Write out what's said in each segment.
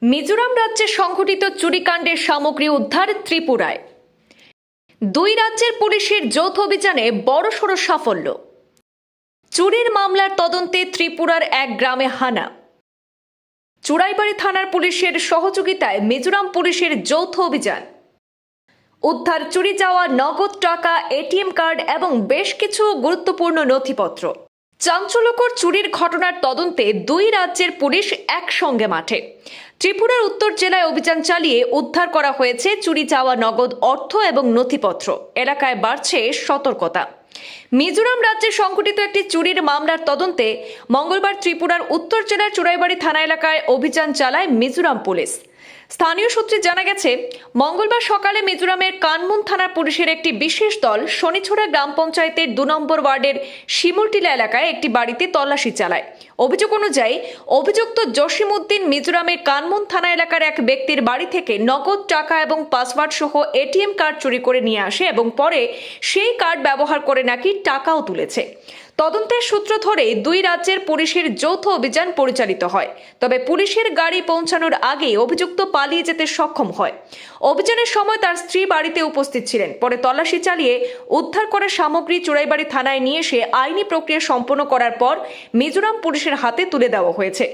মিজোরাম রাজ্যে সংঘটিত চুরিকাণ্ডের সামগ্রী উদ্ধার ত্রিপুরায়। দুই রাজ্যের পুলিশের যৌথ অভিযানে বড়সড় সাফল্য। চুরির মামলার তদন্তে ত্রিপুরার এক গ্রামে হানা। চুড়াইবাড়ি থানার পুলিশের সহযোগিতায় মিজোরাম পুলিশের যৌথ অভিযান। উদ্ধার চুরি যাওয়া নগদ টাকা, এটিএম কার্ড এবং বেশ কিছু গুরুত্বপূর্ণ নথিপত্র। চাঞ্চল্যকর চুরির ঘটনার তদন্তে দুই রাজ্যের পুলিশ একসঙ্গে মাঠে। ত্রিপুরার উত্তর জেলায় অভিযান চালিয়ে উদ্ধার করা হয়েছে চুরি যাওয়া নগদ অর্থ এবং নথিপত্র। এলাকায় বাড়ছে সতর্কতা। মিজোরাম রাজ্যে সংঘটিত একটি চুরির মামলার তদন্তে মঙ্গলবার ত্রিপুরার উত্তর জেলার চুড়াইবাড়ি থানা এলাকায় অভিযান চালায় মিজোরাম পুলিশ। স্থানীয় সূত্রে জানা গেছে, মঙ্গলবার সকালে মিজোরামের কানমুন থানার পুলিশের একটি বিশেষ দল শনিছড়া গ্রাম পঞ্চায়েতের 2 নম্বর ওয়ার্ডের শিমুলটিলা এলাকায় একটি বাড়িতে তল্লাশি চালায়। অভিযোগ অনুযায়ী অভিযুক্ত জসিম উদ্দিন মিজোরামের কানমুন থানা এলাকার এক ব্যক্তির বাড়ি থেকে নগদ টাকা এবং পাসওয়ার্ড সহ এটিএম কার্ড চুরি করে নিয়ে আসে এবং পরে সেই কার্ড ব্যবহার করে নাকি টাকাও তুলেছে। তদন্তের সূত্র ধরে দুই রাজ্যের পুলিশের যৌথ অভিযান পরিচালিত হয়। তবে পুলিশের গাড়ি পৌঁছানোর আগেই অভিযুক্ত পালিয়ে যেতে সক্ষম হয়। অভিযানের সময় তার স্ত্রী বাড়িতে উপস্থিত ছিলেন। পরে তল্লাশি চালিয়ে উদ্ধার করা সামগ্রী চুড়াইবাড়ি থানায় নিয়ে এসে আইনি প্রক্রিয়া সম্পন্ন করার পর মিজোরাম পুলিশের হাতে তুলে দেওয়া হয়েছে।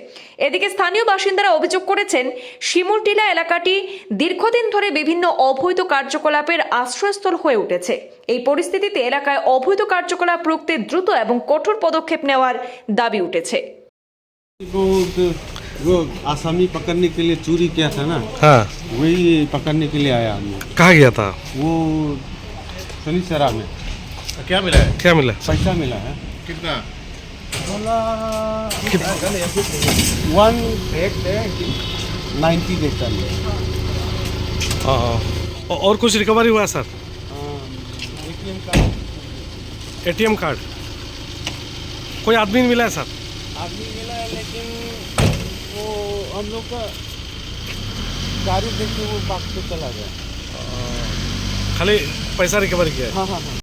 এদিকে স্থানীয় বাসিন্দারা অভিযোগ করেছেন, শিমুলটিলা এলাকাটি দীর্ঘদিন ধরে বিভিন্ন অবৈধ কার্যকলাপের আশ্রয়স্থল হয়ে উঠেছে। এই পরিস্থিতিতে এলাকায় অবৈধ কার্যকলাপ রুখতে দ্রুত এবং কঠোর পদক্ষেপ নেওয়ার দাবি উঠেছে। वो आसामी पकड़ने के लिए चोरी किया था ना, हाँ, वही पकड़ने के लिए आया हमने। कहाँ गया था? वो शनिचरा में क्या मिला है? क्या मिला? पैसा मिला है। कितना? बोला 190 देता है। और कुछ रिकवरी हुआ sir? ATM card ATM card? कोई आदमी नहीं मिला है सर? आदमी मिला है, लेकिन वो हम लोग का गाड़ी देख के वो भाग के चला गया। खाली पैसा रिकवर किया है? हाँ हाँ हाँ।